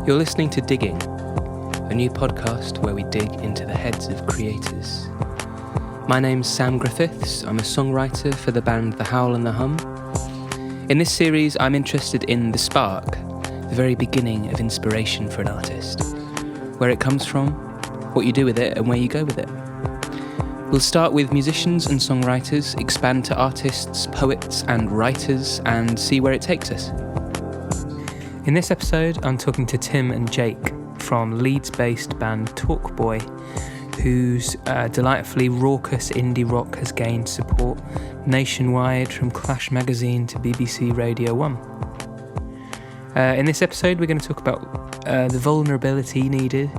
You're listening to Digging, a new podcast where we dig into the heads of creators. My name's Sam Griffiths. I'm a songwriter for the band The Howl and the Hum. In this series, I'm interested in the spark, the very beginning of inspiration for an artist. Where it comes from, what you do with it, and where you go with it. We'll start with musicians and songwriters, expand to artists, poets and writers, and see where it takes us. In this episode, I'm talking to Tim and Jake from Leeds-based band Talkboy, whose delightfully raucous indie rock has gained support nationwide from Clash magazine to BBC Radio 1. In this episode, we're going to talk about the vulnerability needed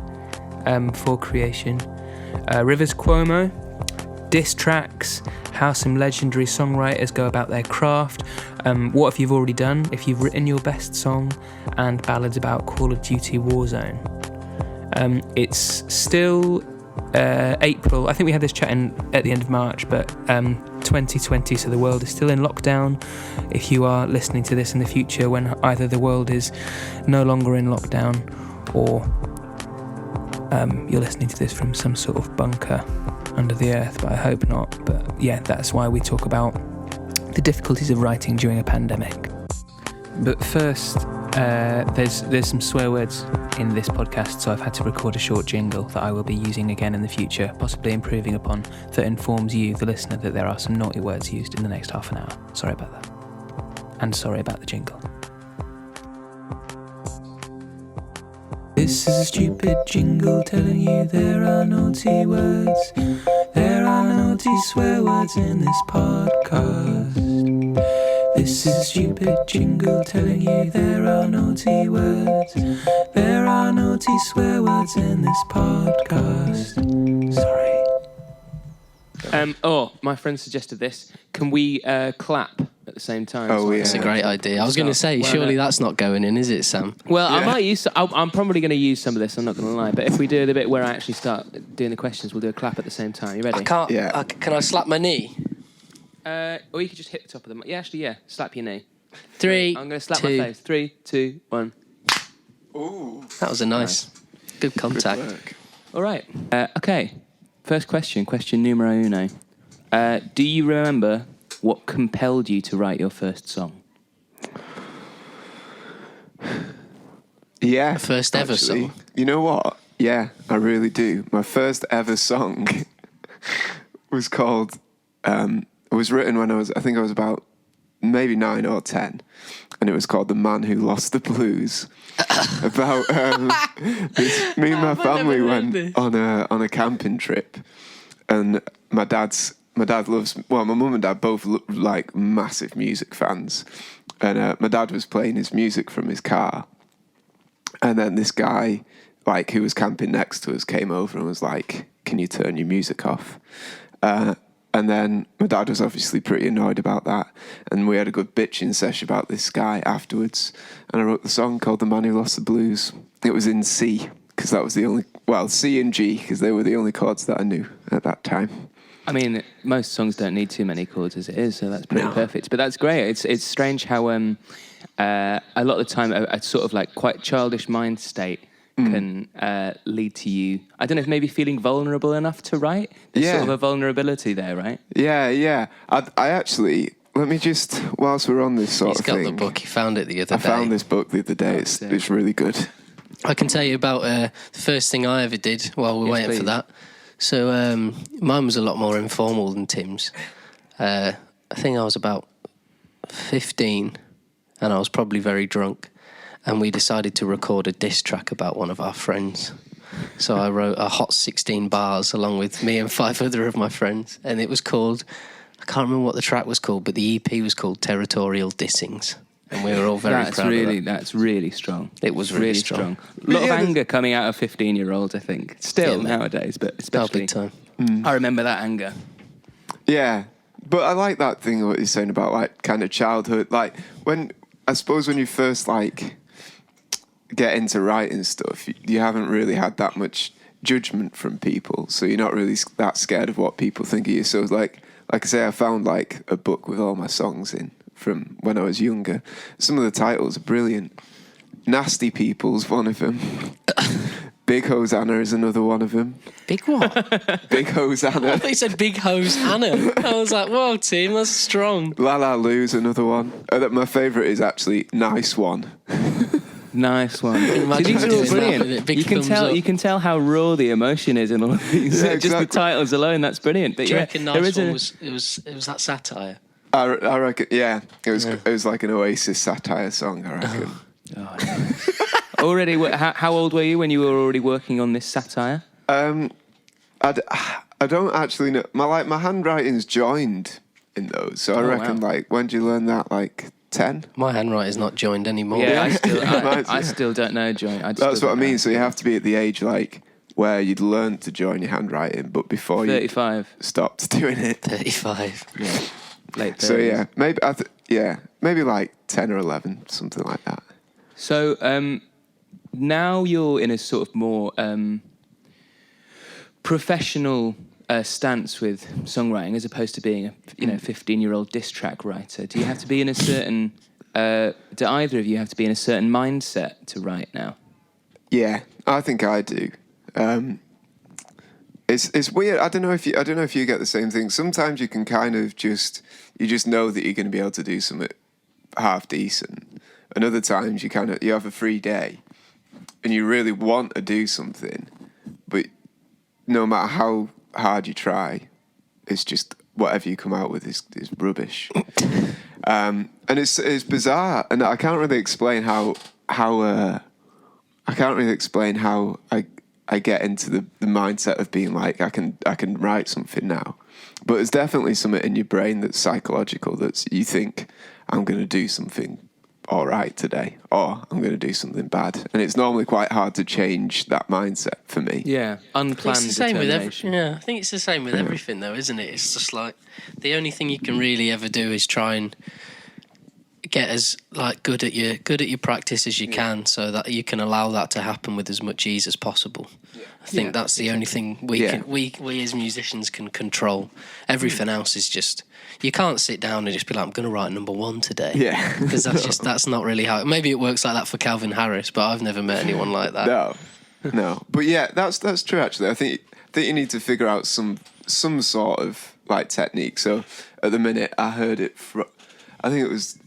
for creation, Rivers Cuomo, diss tracks, how some legendary songwriters go about their craft, what if you've already done, if you've written your best song, and ballads about Call of Duty Warzone. It's still April. I think we had this chat at the end of March, but 2020, so the world is still in lockdown. If you are listening to this in the future when either the world is no longer in lockdown or you're listening to this from some sort of bunker under the earth, but I hope not. But yeah, that's why we talk about the difficulties of writing during a pandemic. But first, there's some swear words in this podcast, so I've had to record a short jingle that I will be using again in the future, possibly improving upon, that informs you, the listener, that there are some naughty words used in the next half an hour. Sorry about that. And sorry about the jingle. This is a stupid jingle telling you there are naughty words. There are naughty swear words in this podcast. This is a stupid jingle telling you there are naughty words. There are naughty swear words in this podcast. Sorry. My friend suggested this. Can we clap at the same time? Oh, yeah. That's a great idea. I was going to say, surely that's not going in, is it, Sam? Well, yeah. I'm probably going to use some of this, I'm not going to lie. But if we do the bit where I actually start doing the questions, we'll do a clap at the same time. You ready? I can't. Yeah. Can I slap my knee? Or you could just hit the top of the... Yeah, actually, yeah. Slap your knee. 3, I'm going to slap 2. my face. 3, 2, 1. Ooh. That was a nice, good contact. Good work. All right. Okay. First question numero uno. Do you remember what compelled you to write your first song? Yeah. First ever song? You know what? Yeah, I really do. My first ever song was called... it was written when I was about maybe 9 or 10, and it was called "The Man Who Lost the Blues." About me and my family went on a camping trip, and my dad loves. Well, my mum and dad both like massive music fans, and my dad was playing his music from his car, and then this guy, like who was camping next to us, came over and was like, "Can you turn your music off?" And then my dad was obviously pretty annoyed about that. And we had a good bitching session about this guy afterwards. And I wrote the song called "The Man Who Lost the Blues." It was in C, because that was the only... Well, C and G, because they were the only chords that I knew at that time. I mean, most songs don't need too many chords as it is, so that's pretty perfect. But that's great. It's strange how a lot of the time a sort of like quite childish mind state can lead to you, I don't know, if maybe feeling vulnerable enough to write. There's sort of a vulnerability there, right? Yeah. I actually, let me just, whilst we're on this sort of thing... He's got the book, he found it the other day. I found this book the other day, it's really good. I can tell you about the first thing I ever did while we're waiting for that. So mine was a lot more informal than Tim's. I think I was about 15 and I was probably very drunk. And we decided to record a diss track about one of our friends. So I wrote a hot 16 bars along with me and 5 other of my friends. And it was called, I can't remember what the track was called, but the EP was called Territorial Dissings. And we were all very proud of that. That's really strong. It was really strong. A lot of anger coming out of 15-year-olds, I think. Still nowadays, but especially... Big time. I remember that anger. Yeah, but I like that thing what you're saying about like kind of childhood. Like when you first like... get into writing stuff, you haven't really had that much judgment from people, so you're not really that scared of what people think of you. So like I say, I found like a book with all my songs in from when I was younger. Some of the titles are brilliant. Nasty People's one of them. Big Hosanna is another one of them. Big what? Big Hosanna. I thought you said Big Hose Anna. I was like, whoa, team, that's strong. La La Lou's another one. My favourite is actually Nice One. Nice one. Imagine These are all doing that brilliant. with it. Big You can thumbs tell. up. You can tell how raw the emotion is in all of these. Yeah, Just the exactly. titles alone, that's brilliant. But Do you yeah, reckon there Nice is One was that satire? I reckon, yeah. It was like an Oasis satire song, I reckon. Oh, nice. Already, how old were you when you were already working on this satire? I don't actually know. My handwriting's joined in those, so I reckon wow. when did you learn that? 10? My handwriting's not joined anymore. Yeah, Yeah. I still don't know, Joy. That's what I mean. So you have to be at the age where you'd learned to join your handwriting, but before 35. you stopped doing it. 35. Yeah, late 30s. So yeah, maybe maybe 10 or 11, something like that. So now you're in a sort of more professional stance with songwriting, as opposed to being a 15-year-old diss track writer. Do you have to be in a certain? Do either of you have to be in a certain mindset to write now? Yeah, I think I do. It's weird. I don't know if you get the same thing. Sometimes you can kind of just know that you're going to be able to do something half decent. And other times you have a free day and you really want to do something, but no matter how hard you try, it's just whatever you come out with is rubbish. And it's bizarre, and I can't really explain how I get into the mindset of being like I can write something now, but there's definitely something in your brain that's psychological, that's you think I'm going to do something all right today, or I'm going to do something bad, and it's normally quite hard to change that mindset for me. Yeah, unplanned It's the same with determination. I think it's the same with everything, though, isn't it? It's just like the only thing you can really ever do is try and get as good at your practice as you can, so that you can allow that to happen with as much ease as possible. I think that's the only thing we as musicians can control. Everything else is just, you can't sit down and just be like, I'm going to write number one today. Yeah, because that's not really how. Maybe it works like that for Calvin Harris, but I've never met anyone like that. No. But yeah, that's true. Actually, I think you need to figure out some sort of technique. So at the minute, I heard it from, I think it was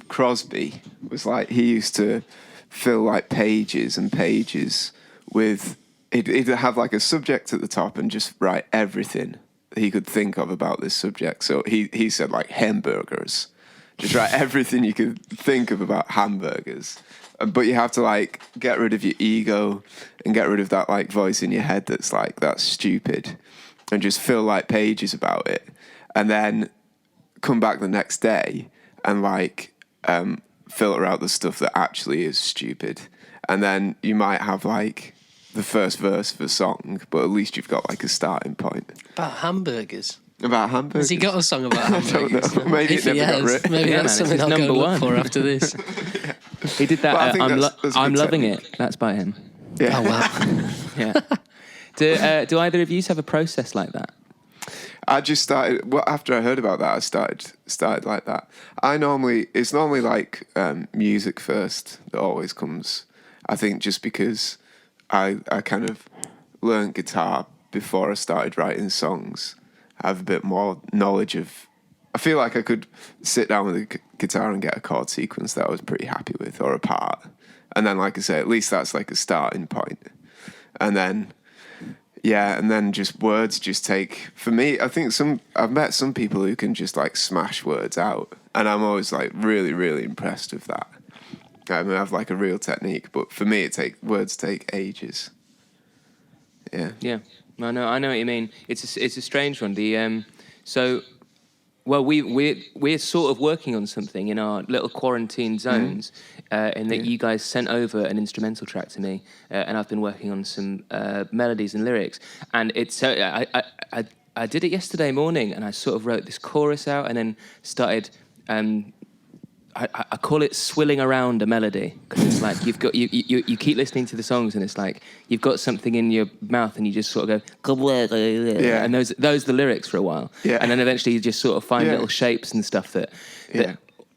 Crosby was he used to fill pages and pages with. He'd have a subject at the top and just write everything he could think of about this subject. So he said hamburgers. Just write everything you could think of about hamburgers. But you have to get rid of your ego and get rid of that voice in your head that's that's stupid, and just fill pages about it, and then come back the next day and filter out the stuff that actually is stupid. And then you might have the first verse of a song, but at least you've got a starting point. About hamburgers. About hamburgers? Has he got a song about hamburgers? I don't know. Maybe if it he never got has, written. maybe Yeah, that's man, something it's I'll number go one. look for after this. He did that. Well, I think that's a I'm good loving technique. it. That's by him. Yeah. Oh wow. Yeah. Do either of you have a process like that? I just started. Well, after I heard about that, I started like that. It's normally music first that always comes. I think just because I kind of learned guitar before I started writing songs, I have a bit more knowledge of. I feel like I could sit down with a guitar and get a chord sequence that I was pretty happy with, or a part, and then, like I say, at least that's a starting point, and then. Yeah, and then just words just take, for me, I think I've met some people who can just smash words out, and I'm always really, really impressed with that. I mean, I have a real technique, but for me, words take ages. Yeah. Yeah, I know what you mean. It's a strange one. We're sort of working on something in our little quarantine zones, in that you guys sent over an instrumental track to me, and I've been working on some melodies and lyrics. And it's I did it yesterday morning, and I sort of wrote this chorus out, and then started. I call it swilling around a melody, because it's you've got you keep listening to the songs, and it's you've got something in your mouth, and you just sort of go, and those are the lyrics for a while, and then eventually you just sort of find little shapes and stuff that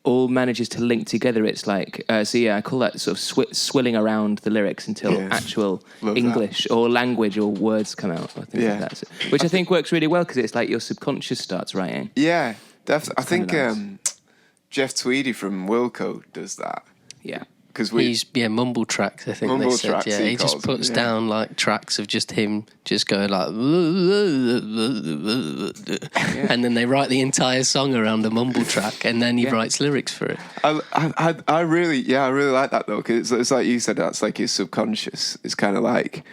all manages to link together. It's like, I call that sort of swilling around the lyrics until actual English or language or words come out. I think that's it. Which I think works really well because it's like your subconscious starts writing. Yeah, definitely. I think nice. Jeff Tweedy from Wilco does that. Yeah. He's mumble tracks, I think mumble they said. Tracks, he just puts down like tracks of just him just going like and then they write the entire song around a mumble track and then he writes lyrics for it. I really like that though, because it's like you said, that's like your subconscious. It's kind of like,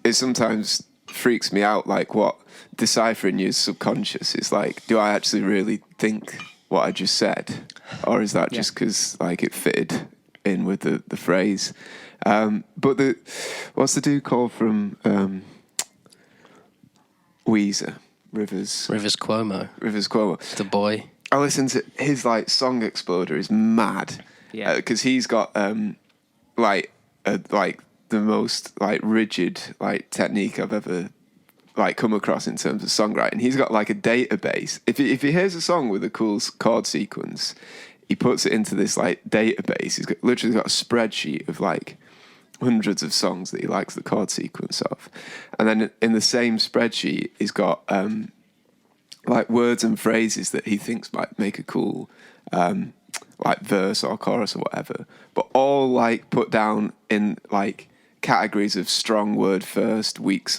it sometimes freaks me out, like what deciphering your subconscious is like, do I actually really think what I just said, or is that just because like it fitted in with the phrase? But what's the dude called from Weezer? Rivers Cuomo. The boy. I listened to his like Song Exploder is mad. Yeah. Because he's got like the most like rigid like technique I've ever like come across in terms of songwriting. He's got like a database. If he hears a song with a cool chord sequence, he puts it into this like database. He's literally got a spreadsheet of like hundreds of songs that he likes the chord sequence of, and then in the same spreadsheet he's got like words and phrases that he thinks might make a cool like verse or chorus or whatever, but all like put down in like categories of strong word first, weak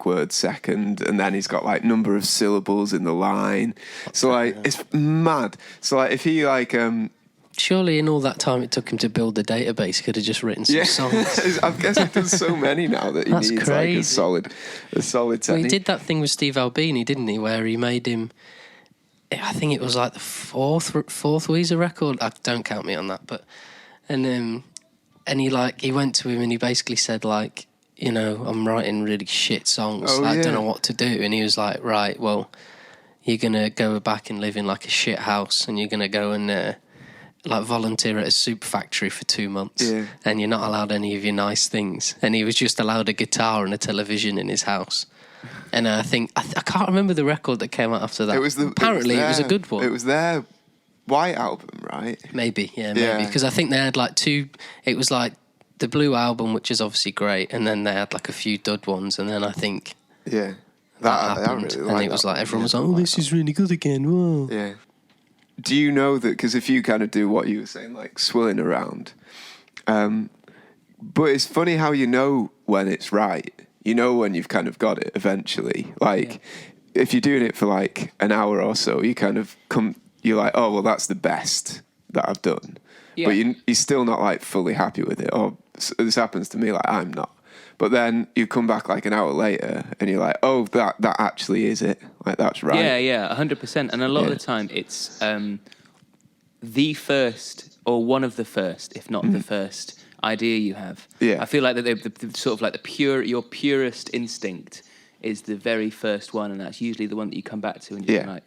word second, and then he's got like number of syllables in the line. So like it's mad. So like if he like surely in all that time it took him to build the database, he could have just written some songs. I guess he does so many now that he needs crazy. Like a solid technique. Well, he did that thing with Steve Albini, didn't he, where he made him, I think it was like the fourth Weezer record. Don't count me on that, but and he went to him and he basically said like, you know, I'm writing really shit songs. I don't know what to do. And he was like, right, well, you're going to go back and live in like a shit house and you're going to go and like volunteer at a soup factory for 2 months and you're not allowed any of your nice things. And he was just allowed a guitar and a television in his house. And I think, I can't remember the record that came out after that. Apparently it was a good one. It was their White album, right? Maybe. Because I think they had like it was like the Blue album, which is obviously great, and then they had like a few dud ones, and then I think that happened, really, and it was like everyone was like, "Oh, this is really good again." Whoa. Yeah. Do you know that? Because if you kind of do what you were saying, like swilling around, but it's funny how you know when it's right. You know when you've kind of got it eventually. Like if you're doing it for like an hour or so, you kind of you're like, oh well, that's the best that I've done. Yeah. But you're still not like fully happy with it. Or this happens to me, like I'm not. But then you come back like an hour later and you're like, oh, that actually is it. Like that's right. Yeah, 100%. And a lot of the time it's the first or one of the first, if not the first idea you have. Yeah. I feel like that the sort of like your purest instinct is the very first one, and that's usually the one that you come back to and you're like,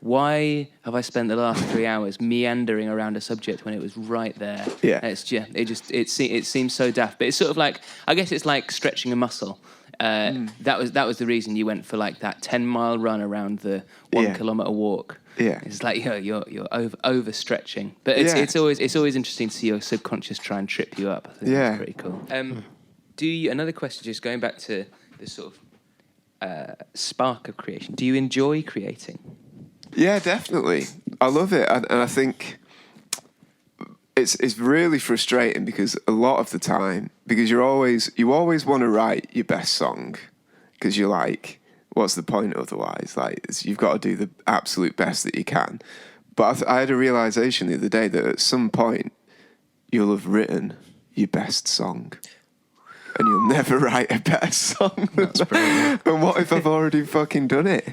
why have I spent the last 3 hours meandering around a subject when it was right there? Yeah, it seems so daft, but it's sort of like, I guess it's like stretching a muscle. That was the reason you went for like that 10-mile run around the 1 kilometer walk. Yeah, it's like you're overstretching, but it's always interesting to see your subconscious try and trip you up. I think that's pretty cool. Another question, just going back to this sort of spark of creation? Do you enjoy creating? Yeah, definitely. I love it, and I think it's really frustrating because a lot of the time, because you always want to write your best song, because you're like, what's the point otherwise? Like you've got to do the absolute best that you can. But I had a realization the other day that at some point you'll have written your best song, and you'll never write a better song. That's brilliant. And what if I've already fucking done it?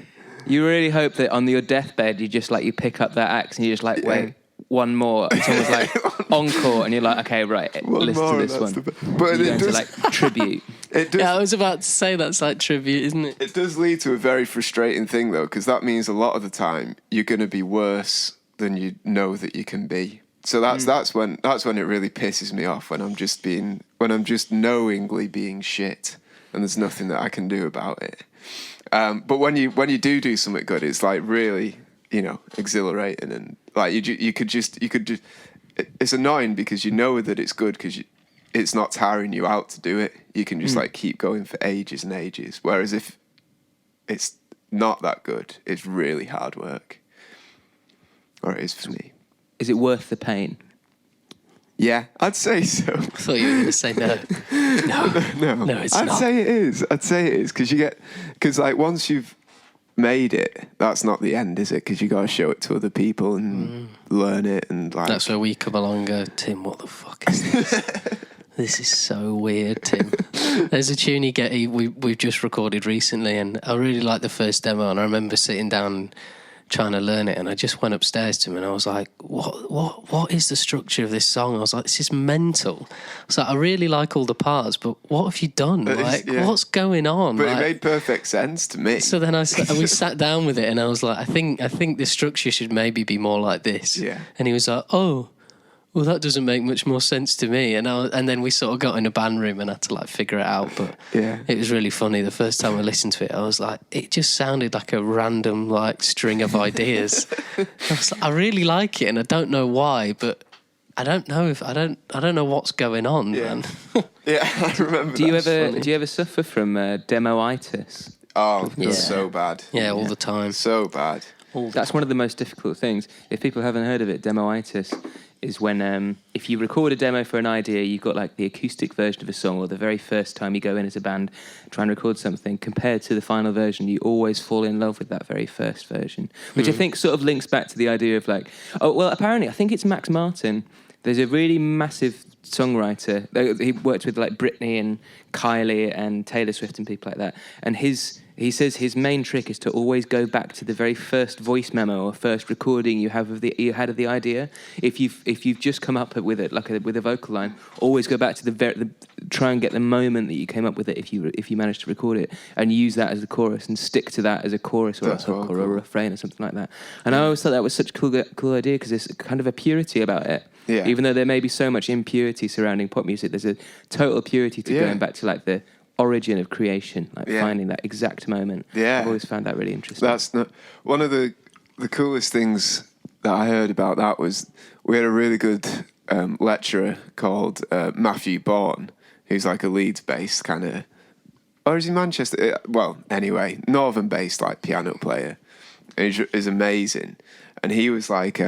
You really hope that on your deathbed you just like you pick up that axe and you just like wait one more. It's almost like encore, and you're like, okay, right, listen to this one. But you're going to like tribute. I was about to say that's like tribute, isn't it? It does lead to a very frustrating thing though, because that means a lot of the time you're going to be worse than you know that you can be. So that's when it really pisses me off, when I'm just knowingly being shit and there's nothing that I can do about it. But when you do something good, it's like really, exhilarating, and like you could just. It's annoying because you know that it's good because it's not tiring you out to do it. You can just like keep going for ages and ages. Whereas if it's not that good, it's really hard work. Or it is for me. Is it worth the pain? Yeah, I'd say so. I thought you were going to say no. No, it's not. I'd say it is because like once you've made it, that's not the end, is it? Because you got to show it to other people and learn it, and like that's where we come along and go, Tim, what the fuck is this? This is so weird, Tim. There's a tune we've just recorded recently, and I really liked the first demo, and I remember sitting down trying to learn it, and I just went upstairs to him and I was like, what is the structure of this song? I was like, this is mental. I was like, I really like all the parts, but what have you done? Like, what's going on? But like, it made perfect sense to me. So then we sat down with it, and I was like, I think the structure should maybe be more like this. Yeah. And he was like, oh, well, that doesn't make much more sense to me. And then we sort of got in a band room and had to like figure it out. But it was really funny. The first time I listened to it, I was like, it just sounded like a random like string of ideas. I was like, I really like it, and I don't know why, but I don't know what's going on, man. Yeah, I remember. Do you ever suffer from demoitis? Oh, that's so bad. Yeah, all the time. So bad. That's one of the most difficult things. If people haven't heard of it, demoitis is when if you record a demo for an idea, you've got like the acoustic version of a song, or the very first time you go in as a band try and record something, compared to the final version, you always fall in love with that very first version, which I think sort of links back to the idea of like, apparently I think it's Max Martin. There's a really massive songwriter. He worked with like Britney and Kylie and Taylor Swift and people like that. And he says his main trick is to always go back to the very first voice memo or first recording you had of the idea. If you've just come up with it with a vocal line, always go back to try and get the moment that you came up with it. If you manage to record it, and use that as the chorus and stick to that as a chorus or a hook or a refrain or something like that. And I always thought that was such a cool idea because there's kind of a purity about it. Yeah. Even though there may be so much impurity surrounding pop music, there's a total purity to going back to like the origin of creation, like finding that exact moment. Yeah. I've always found that really interesting. That's one of the coolest things that I heard about that was we had a really good lecturer called Matthew Bourne, who's like a Leeds-based kind of, or is he Manchester? Well, anyway, northern-based like piano player. Is amazing, and he was like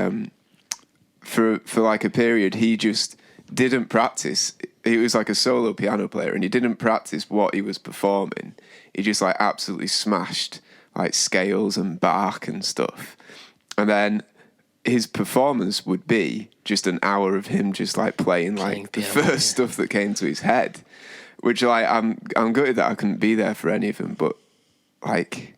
for like a period he just didn't practice. He was like a solo piano player, and he didn't practice what he was performing. He just like absolutely smashed like scales and Bach and stuff. And then his performance would be just an hour of him just like playing like the first stuff that came to his head, which like I'm gutted that I couldn't be there for any of them. But like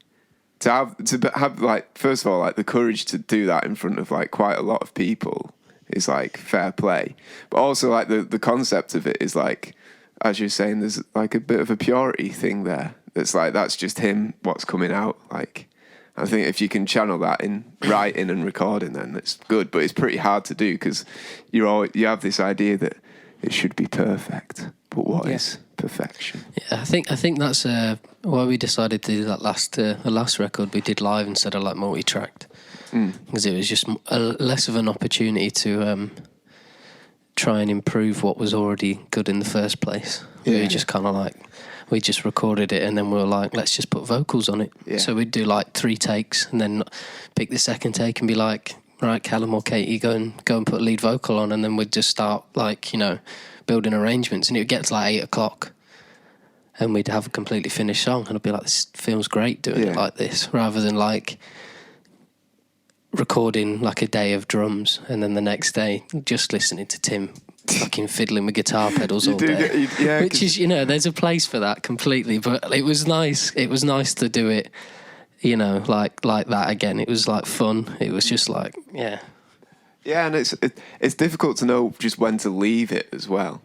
to have like, first of all, like the courage to do that in front of like quite a lot of people is like fair play, but also like the concept of it is like, as you're saying, there's like a bit of a purity thing there. That's like, that's just him, what's coming out. Like, I think if you can channel that in writing and recording, then it's good. But it's pretty hard to do because you have this idea that it should be perfect. But what is perfection? Yeah, I think that's why we decided to do that last record we did live instead of like multi-tracked. Because it was just less of an opportunity to try and improve what was already good in the first place. We were just kind of like, we just recorded it and then we were like, let's just put vocals on it. Yeah. So we'd do like 3 takes and then pick the second take and be like, right, Callum or Katie, go and put lead vocal on, and then we'd just start like, building arrangements, and it would get to like 8 o'clock and we'd have a completely finished song, and I'd be like, this feels great doing it like this, rather than like recording like a day of drums and then the next day just listening to Tim fucking fiddling with guitar pedals all day. Which is, there's a place for that completely, but it was nice to do it, like that again. It was like fun. It was just like, yeah, and it's difficult to know just when to leave it as well.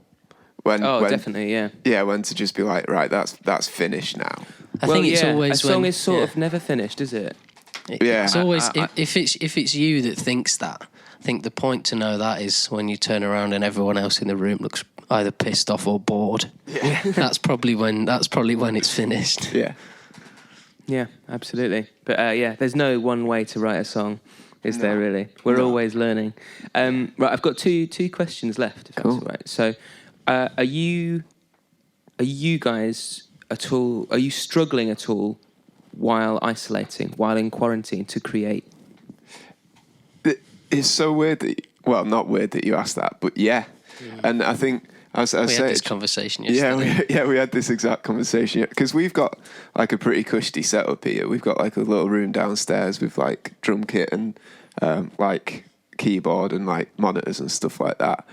When definitely, when to just be like, right, that's finished now. I think it's always a song is sort of never finished, is it? It's always if it's you that thinks that. I think the point to know that is when you turn around and everyone else in the room looks either pissed off or bored. Yeah. That's probably when it's finished. Yeah. Yeah, absolutely. But there's no one way to write a song, is there really? We're always learning. Right, I've got two questions left, if that's all right. So, are you guys at all? Are you struggling at all while isolating, while in quarantine, to create? It's so weird that, not weird that you asked that, but yeah. And I think, as I we said, had this conversation yesterday. We had this exact conversation because we've got like a pretty cushy setup here. We've got like a little room downstairs with like drum kit and like keyboard and like monitors and stuff like that.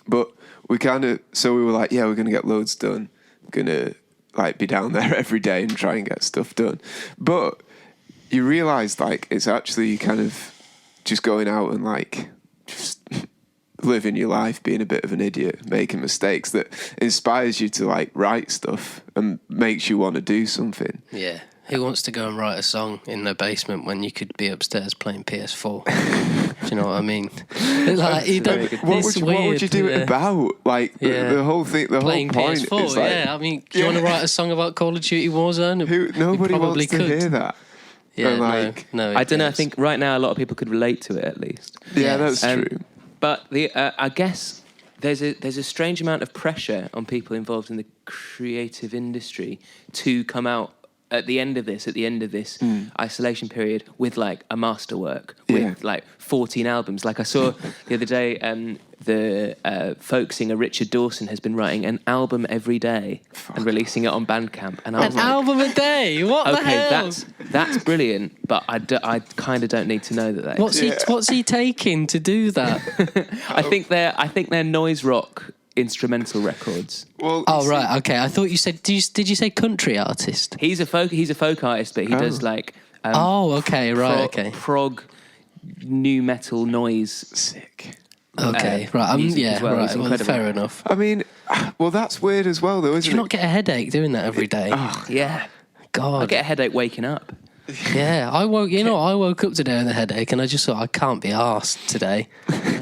But we were like, we're gonna get loads done. Gonna like be down there every day and try and get stuff done. But you realise like it's actually kind of just going out and like just living your life, being a bit of an idiot, making mistakes that inspires you to like write stuff and makes you want to do something. Yeah. Who wants to go and write a song in their basement when you could be upstairs playing PS4? Do you know what I mean? Like, what would you do it about? Like the whole thing, playing whole point PS4, is like, I mean, do you want to write a song about Call of Duty Warzone? Nobody wants to hear that. Yeah, no. I don't know. I think right now a lot of people could relate to it at least. Yeah, that's true. But I guess there's a strange amount of pressure on people involved in the creative industry to come out at the end of this isolation period with like a masterwork, with like 14 albums. Like I saw the other day, the folk singer Richard Dawson has been writing an album every day and releasing it on Bandcamp. And I was like, album a day? What the hell? That's brilliant, but I kind of don't need to know that. What's he taking to do that? I think they're noise rock instrumental records. Well, right, okay. I thought you said. Did you say country artist? He's a folk artist, but he does like. Okay. Prog, new metal noise. Sick. Okay, right. Well, fair enough. I mean, that's weird as well, though, isn't it? Do you not get a headache doing that every day? Oh, yeah. God. I get a headache waking up. Yeah, I woke up today with a headache and I just thought, I can't be arsed today.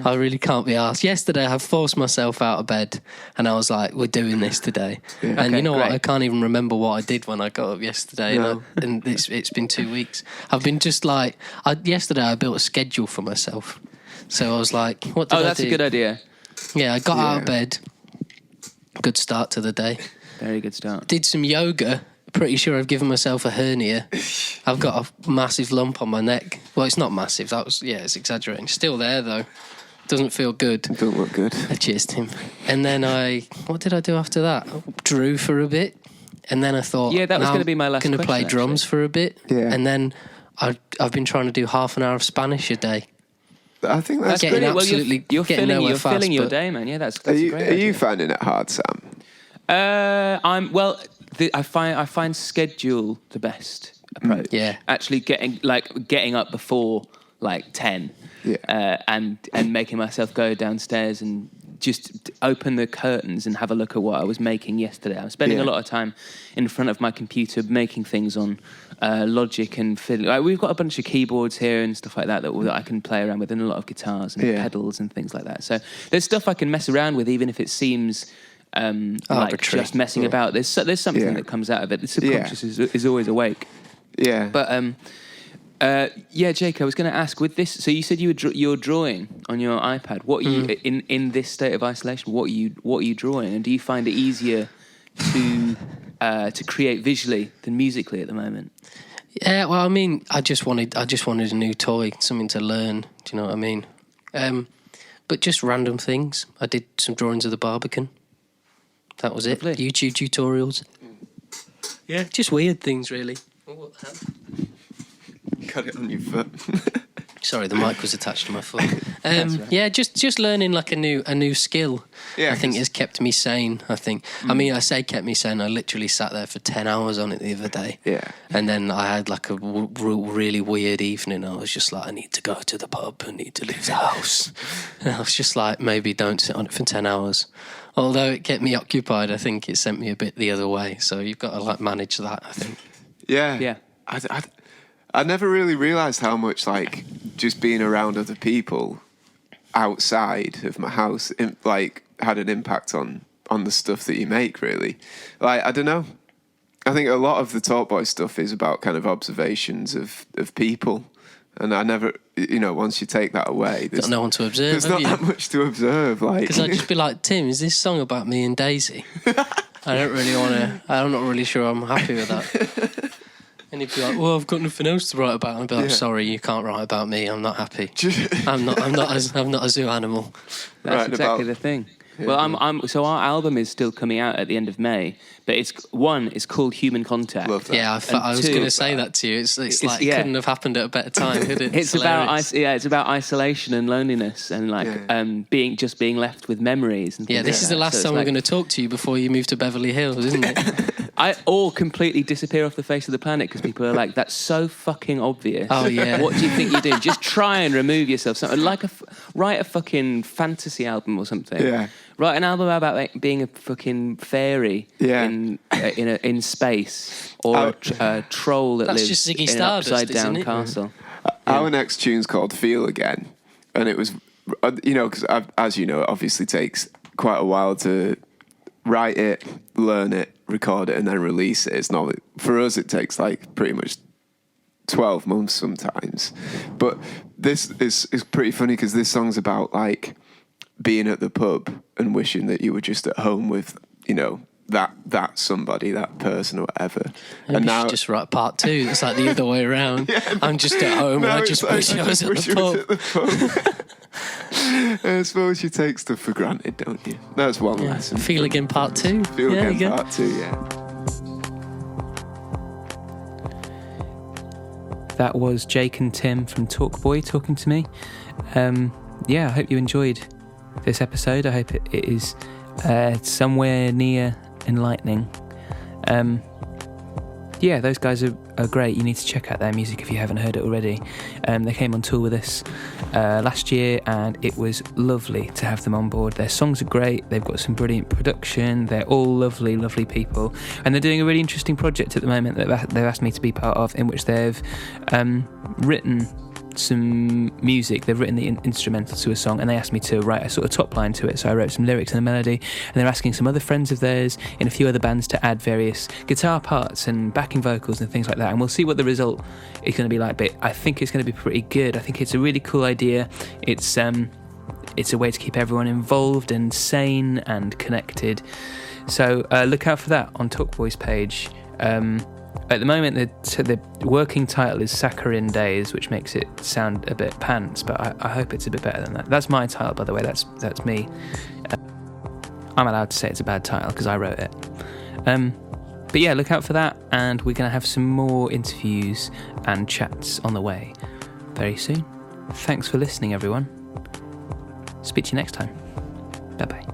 I really can't be arsed. Yesterday I forced myself out of bed and I was like, we're doing this today. Yeah. And you know what? I can't even remember what I did when I got up yesterday. No. And it's been 2 weeks. I've been just like, yesterday I built a schedule for myself. So I was like, what did I do? Oh, that's a good idea. Yeah, I got out of bed. Good start to the day. Very good start. Did some yoga. Pretty sure I've given myself a hernia. I've got a massive lump on my neck. Well, it's not massive. It's exaggerating. Still there, though. Doesn't feel good. Don't look good. I cheersed him. And then what did I do after that? I drew for a bit. And then I thought, that was going to be my last question. I'm going to play drums for a bit. Yeah. And then I've been trying to do half an hour of Spanish a day. I think that's getting brilliant. absolutely you're filling your fast, day, man. Yeah, that's are you, a great Are idea. you finding it hard, Sam? I find schedule the best approach. Yeah. Actually getting up before like 10. Yeah. And making myself go downstairs and just open the curtains and have a look at what I was making yesterday. I was spending a lot of time in front of my computer making things on Logic and fiddle. Like, we've got a bunch of keyboards here and stuff like that I can play around with, and a lot of guitars and pedals and things like that. So there's stuff I can mess around with, even if it seems like just messing about. There's something that comes out of it. The subconscious is always awake. Yeah. But Jake, I was going to ask with this. So you said you're drawing on your iPad. What are you in this state of isolation? What are you drawing? And do you find it easier to create visually than musically at the moment? Yeah, well, I mean, I just wanted a new toy, something to learn. Do you know what I mean? But just random things. I did some drawings of the Barbican. That was it. Lovely. YouTube tutorials. Yeah, just weird things, really. Got it on your foot. Sorry, the mic was attached to my foot. Right. Yeah, just learning like a new skill. Yeah, I think has kept me sane. I think. I mean, I say kept me sane. I literally sat there for 10 hours on it the other day. Yeah. And then I had like a really weird evening. I was just like, I need to go to the pub. I need to leave the house. And I was just like, maybe don't sit on it for 10 hours. Although it kept me occupied, I think it sent me a bit the other way. So you've got to like manage that, I think. Yeah. Yeah. I never really realised how much like just being around other people outside of my house like had an impact on the stuff that you make, really. Like, I don't know. I think a lot of the Talkboy stuff is about kind of observations of people. And I never, once you take that away, there's no one to observe. There's not that much to observe. Because I'd just be like, Tim, is this song about me and Daisy? I don't really want to. I'm not really sure I'm happy with that. And he'd be like, well, I've got nothing else to write about. And I'd be like, sorry, you can't write about me. I'm not happy. I'm not a zoo animal. That's exactly the thing. Well, so our album is still coming out at the end of May, but it's called Human Contact. Love that. Yeah, I was going to say that to you. It's like it couldn't have happened at a better time, could it? It's about isolation and loneliness and being left with memories. And this is the last time we're going to talk to you before you move to Beverly Hills, isn't it? Or completely disappear off the face of the planet because people are like, that's so fucking obvious. Oh, yeah. What do you think you're doing? Just try and remove yourself. Something like write a fucking fantasy album or something. Yeah. Write an album about being a fucking fairy in space, or a troll that lives just Ziggy in Stardust, an upside-down castle. Our next tune's called Feel Again, and it was, because as you know, it obviously takes quite a while to write it, learn it, record it, and then release it. It's not, for us, it takes like pretty much 12 months sometimes. But this is pretty funny because this song's about like being at the pub and wishing that you were just at home with, that somebody, that person or whatever. Maybe and now just write part 2. It's like the other way around. I'm just at home. I just wish I was at the pub. I suppose you take stuff for granted, don't you? That's one lesson. Feel Again part 2. Feel Again part 2, That was Jake and Tim from Talkboy talking to me. I hope you enjoyed this episode. I hope it is somewhere near enlightening. Those guys are great. You need to check out their music if you haven't heard it already. They came on tour with us last year, and it was lovely to have them on board. Their songs are great. They've got some brilliant production. They're all lovely, lovely people. And they're doing a really interesting project at the moment that they've asked me to be part of, in which they've written some music. They've written the instrumental to a song, and they asked me to write a sort of top line to it. So I wrote some lyrics and a melody, and they're asking some other friends of theirs in a few other bands to add various guitar parts and backing vocals and things like that, and we'll see what the result is going to be like. But I think it's going to be pretty good. I think it's a really cool idea. It's a way to keep everyone involved and sane and connected. So look out for that on Talkboy's page. At the moment, the working title is Saccharine Days, which makes it sound a bit pants, but I hope it's a bit better than that. That's my title, by the way. That's me. I'm allowed to say it's a bad title because I wrote it. But yeah, look out for that, and we're going to have some more interviews and chats on the way very soon. Thanks for listening, everyone. Speak to you next time. Bye-bye.